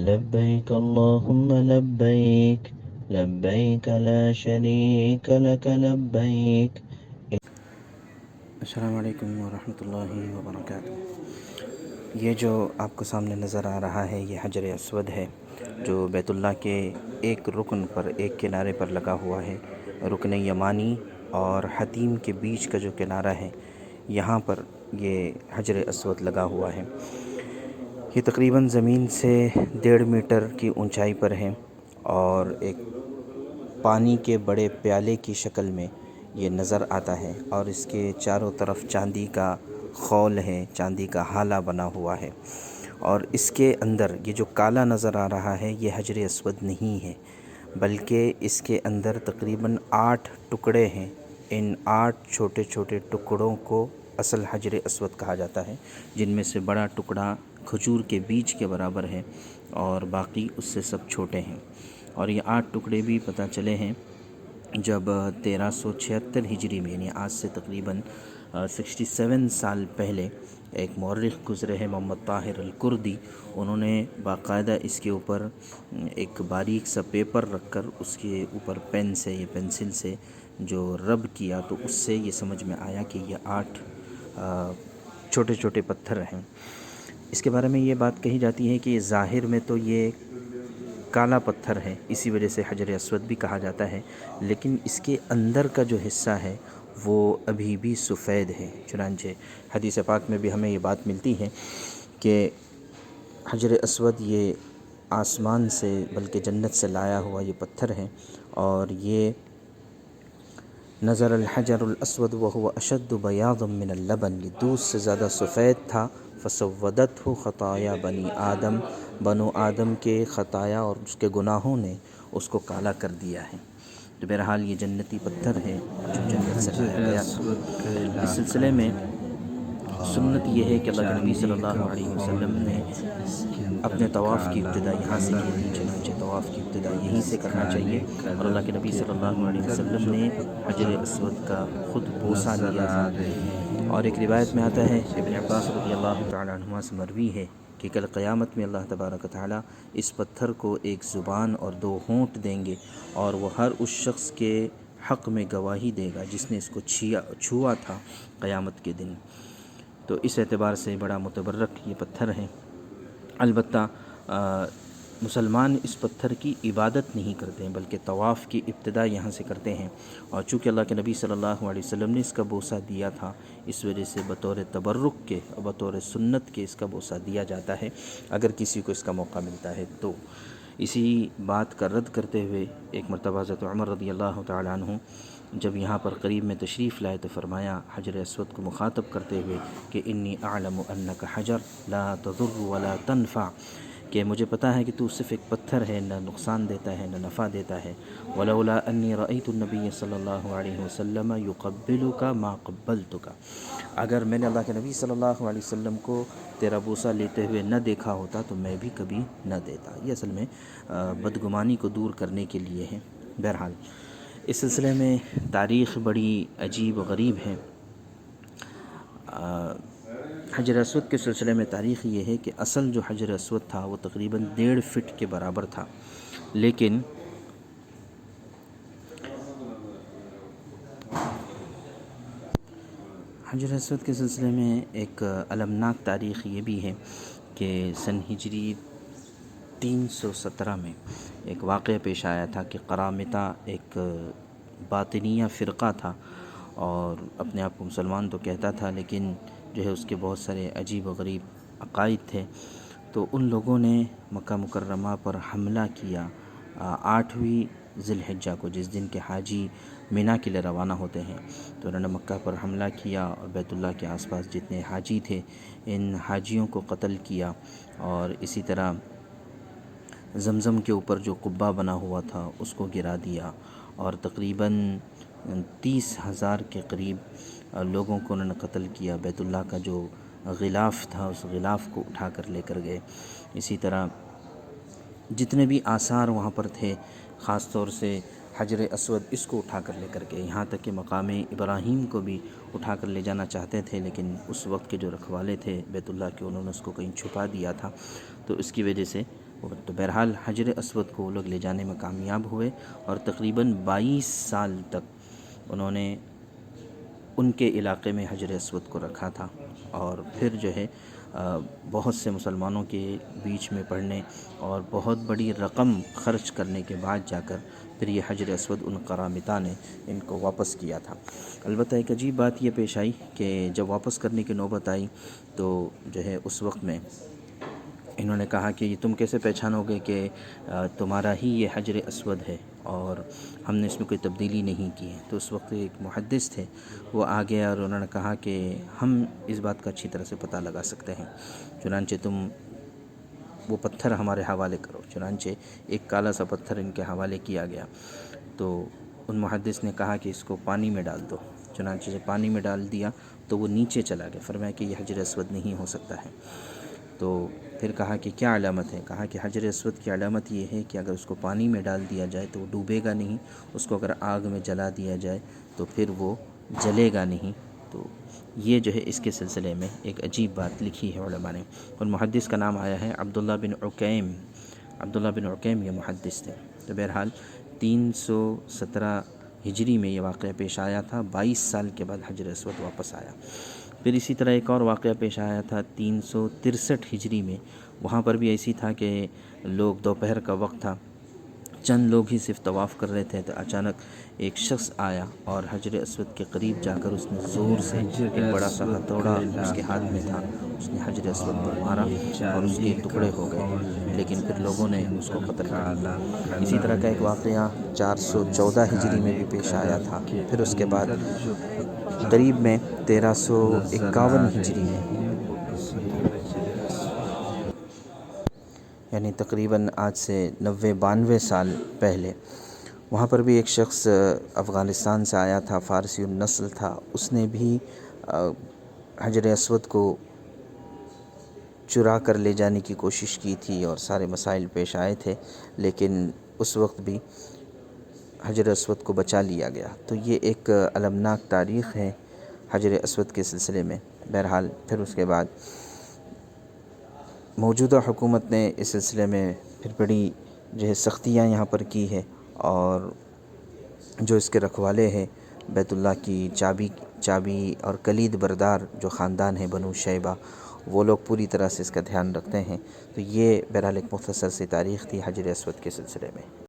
لبيك اللهم لبيك لبيك لا شريك لك لبيك. السلام علیکم ورحمۃ اللہ وبرکاتہ۔ یہ جو آپ کو سامنے نظر آ رہا ہے یہ حجر اسود ہے جو بیت اللہ کے ایک رکن پر ایک کنارے پر لگا ہوا ہے۔ رکن یمانی اور حتیم کے بیچ کا جو کنارہ ہے یہاں پر یہ حجر اسود لگا ہوا ہے۔ یہ تقریباً زمین سے 1.5 میٹر کی اونچائی پر ہے اور ایک پانی کے بڑے پیالے کی شکل میں یہ نظر آتا ہے، اور اس کے چاروں طرف چاندی کا خول ہے، چاندی کا ہالہ بنا ہوا ہے، اور اس کے اندر یہ جو کالا نظر آ رہا ہے یہ حجر اسود نہیں ہے، بلکہ اس کے اندر تقریباً 8 ٹکڑے ہیں۔ ان 8 چھوٹے چھوٹے ٹکڑوں کو اصل حجر اسود کہا جاتا ہے، جن میں سے بڑا ٹکڑا کھجور کے بیج کے برابر ہے اور باقی اس سے سب چھوٹے ہیں۔ اور یہ 8 ٹکڑے بھی پتہ چلے ہیں جب 1376 ہجری میں، یعنی آج سے تقریباً 67 سال پہلے ایک مورخ گزرے ہیں محمد طاہر الکردی، انہوں نے باقاعدہ اس کے اوپر ایک باریک سا پیپر رکھ کر اس کے اوپر پین سے یا پینسل سے جو رب کیا تو اس سے یہ سمجھ میں آیا کہ یہ 8 چھوٹے چھوٹے پتھر ہیں۔ اس کے بارے میں یہ بات کہی جاتی ہے کہ ظاہر میں تو یہ کالا پتھر ہے، اسی وجہ سے حجر اسود بھی کہا جاتا ہے، لیکن اس کے اندر کا جو حصہ ہے وہ ابھی بھی سفید ہے۔ چنانچہ حدیث پاک میں بھی ہمیں یہ بات ملتی ہے کہ حجر اسود یہ آسمان سے بلکہ جنت سے لایا ہوا یہ پتھر ہے، اور یہ نظر الحجر الاسود وهو اشد بیاضا من اللبن، یہ دودھ سے زیادہ سفید تھا۔ فسودته خطایا بنی آدم، بنو آدم کے خطایا اور اس کے گناہوں نے اس کو کالا کر دیا ہے۔ تو بہرحال یہ جنتی پتھر ہے جو جنت سے لایا گیا تھا۔ اس سلسلے میں سنت یہ ہے کہ اللہ کے نبی صلی اللہ علیہ وسلم نے اپنے طواف کی ابتدا یہاں سے کی تھی، چنانچہ طواف کی ابتدا یہیں سے کرنا چاہیے، اور اللہ کے نبی صلی اللہ علیہ وسلم نے حجر اسود کا خود بوسہ لیا تھا۔ اور ایک روایت میں آتا ہے، ابن عباس رضی اللہ تعالیٰ عنہما سے مروی ہے کہ کل قیامت میں اللہ تبارک و تعالیٰ اس پتھر کو ایک زبان اور 2 ہونٹ دیں گے، اور وہ ہر اس شخص کے حق میں گواہی دے گا جس نے اس کو چھوا تھا قیامت کے دن۔ تو اس اعتبار سے بڑا متبرک یہ پتھر ہے۔ البتہ مسلمان اس پتھر کی عبادت نہیں کرتے ہیں بلکہ طواف کی ابتدا یہاں سے کرتے ہیں، اور چونکہ اللہ کے نبی صلی اللہ علیہ وسلم نے اس کا بوسہ دیا تھا، اس وجہ سے بطور تبرک کے اور بطور سنت کے اس کا بوسہ دیا جاتا ہے اگر کسی کو اس کا موقع ملتا ہے تو۔ اسی بات کا رد کرتے ہوئے ایک مرتبہ حضرت عمر رضی اللہ تعالیٰ عنہ جب یہاں پر قریب میں تشریف لائے تو فرمایا حجر اسود کو مخاطب کرتے ہوئے کہ انی اعلم انک حجر لا تضر ولا تنفع، کہ مجھے پتہ ہے کہ تو صرف ایک پتھر ہے، نہ نقصان دیتا ہے نہ نفع دیتا ہے۔ ولولا انی رأیت النبی صلی اللہ علیہ وسلم یقبلک ما قبلتک، اگر میں نے اللہ کے نبی صلی اللہ علیہ وسلم کو تیرا بوسہ لیتے ہوئے نہ دیکھا ہوتا تو میں بھی کبھی نہ دیتا۔ یہ اصل میں بدگمانی کو دور کرنے کے لیے ہے۔ بہرحال اس سلسلے میں تاریخ بڑی عجیب و غریب ہے۔ حجر اسود کے سلسلے میں تاریخ یہ ہے کہ اصل جو حجر اسود تھا وہ تقریباً 1.5 فٹ کے برابر تھا، لیکن حجر اسود کے سلسلے میں ایک المناک تاریخ یہ بھی ہے کہ سن ہجری 317 میں ایک واقعہ پیش آیا تھا کہ قرامطہ ایک باطنیہ فرقہ تھا، اور اپنے آپ کو مسلمان تو کہتا تھا لیکن جو ہے اس کے بہت سارے عجیب و غریب عقائد تھے۔ تو ان لوگوں نے مکہ مکرمہ پر حملہ کیا 8ویں ذی الحجہ کو، جس دن کے حاجی مینا کے لیے روانہ ہوتے ہیں۔ تو انہوں نے مکہ پر حملہ کیا اور بیت اللہ کے آس پاس جتنے حاجی تھے ان حاجیوں کو قتل کیا، اور اسی طرح زمزم کے اوپر جو قبہ بنا ہوا تھا اس کو گرا دیا، اور تقریباً 30,000 کے قریب لوگوں کو انہوں نے قتل کیا۔ بیت اللہ کا جو غلاف تھا اس غلاف کو اٹھا کر لے کر گئے۔ اسی طرح جتنے بھی آثار وہاں پر تھے، خاص طور سے حجر اسود، اس کو اٹھا کر لے کر گئے، یہاں تک کہ مقام ابراہیم کو بھی اٹھا کر لے جانا چاہتے تھے، لیکن اس وقت کے جو رکھوالے تھے بیت اللہ کے انہوں نے اس کو کہیں چھپا دیا تھا، تو اس کی وجہ سے تو بہرحال حجر اسود کو وہ لوگ لے جانے میں کامیاب ہوئے، اور تقریباً 22 سال تک انہوں نے ان کے علاقے میں حجر اسود کو رکھا تھا، اور پھر جو ہے بہت سے مسلمانوں کے بیچ میں پڑھنے اور بہت بڑی رقم خرچ کرنے کے بعد جا کر پھر یہ حجر اسود ان قرامطہ نے ان کو واپس کیا تھا۔ البتہ ایک عجیب بات یہ پیش آئی کہ جب واپس کرنے کی نوبت آئی تو جو ہے اس وقت میں انہوں نے کہا کہ یہ تم کیسے پہچانو گے کہ تمہارا ہی یہ حجر اسود ہے اور ہم نے اس میں کوئی تبدیلی نہیں کی ہے؟ تو اس وقت ایک محدث تھے، وہ آگے اور انہوں نے کہا کہ ہم اس بات کا اچھی طرح سے پتہ لگا سکتے ہیں، چنانچہ تم وہ پتھر ہمارے حوالے کرو۔ چنانچہ ایک کالا سا پتھر ان کے حوالے کیا گیا، تو ان محدث نے کہا کہ اس کو پانی میں ڈال دو۔ چنانچہ جب پانی میں ڈال دیا تو وہ نیچے چلا گیا، فرمایا کہ یہ حجر اسود نہیں ہو سکتا ہے۔ تو پھر کہا کہ کیا علامت ہے؟ کہا کہ حجر اسود کی علامت یہ ہے کہ اگر اس کو پانی میں ڈال دیا جائے تو وہ ڈوبے گا نہیں، اس کو اگر آگ میں جلا دیا جائے تو پھر وہ جلے گا نہیں۔ تو یہ جو ہے اس کے سلسلے میں ایک عجیب بات لکھی ہے علماء نے، اور محدث کا نام آیا ہے عبداللہ بن عکیم۔ عبداللہ بن عکیم یہ محدث تھے۔ تو بہرحال 317 ہجری میں یہ واقعہ پیش آیا تھا، 22 سال کے بعد حجر اسود واپس آیا۔ پھر اسی طرح ایک اور واقعہ پیش آیا تھا 363 ہجری میں، وہاں پر بھی ایسی تھا کہ لوگ دوپہر کا وقت تھا، چند لوگ ہی صرف طواف کر رہے تھے، تو اچانک ایک شخص آیا اور حجر اسود کے قریب جا کر اس نے زور سے ایک بڑا سا ہتھوڑا اس کے ہاتھ میں تھا، اس نے حجر اسود پر مارا اور اس کے ٹکڑے ہو گئے، لیکن پھر لوگوں نے اس کو قتل کر دیا۔ اسی طرح کا ایک واقعہ 414 ہجری میں بھی پیش آیا تھا۔ پھر اس کے بعد قریب میں 1351 ہجری میں، یعنی تقریباً آج سے 92 سال پہلے، وہاں پر بھی ایک شخص افغانستان سے آیا تھا، فارسی النسل تھا، اس نے بھی حجر اسود کو چرا کر لے جانے کی کوشش کی تھی اور سارے مسائل پیش آئے تھے، لیکن اس وقت بھی حجر اسود کو بچا لیا گیا۔ تو یہ ایک المناک تاریخ ہے حجر اسود کے سلسلے میں۔ بہرحال پھر اس کے بعد موجودہ حکومت نے اس سلسلے میں پھر بڑی جو ہے سختیاں یہاں پر کی ہے، اور جو اس کے رکھوالے ہیں بیت اللہ کی چابی اور کلید بردار جو خاندان ہے بنو شیبہ، وہ لوگ پوری طرح سے اس کا دھیان رکھتے ہیں۔ تو یہ بہرحال ایک مختصر سی تاریخ تھی حجر اسود کے سلسلے میں۔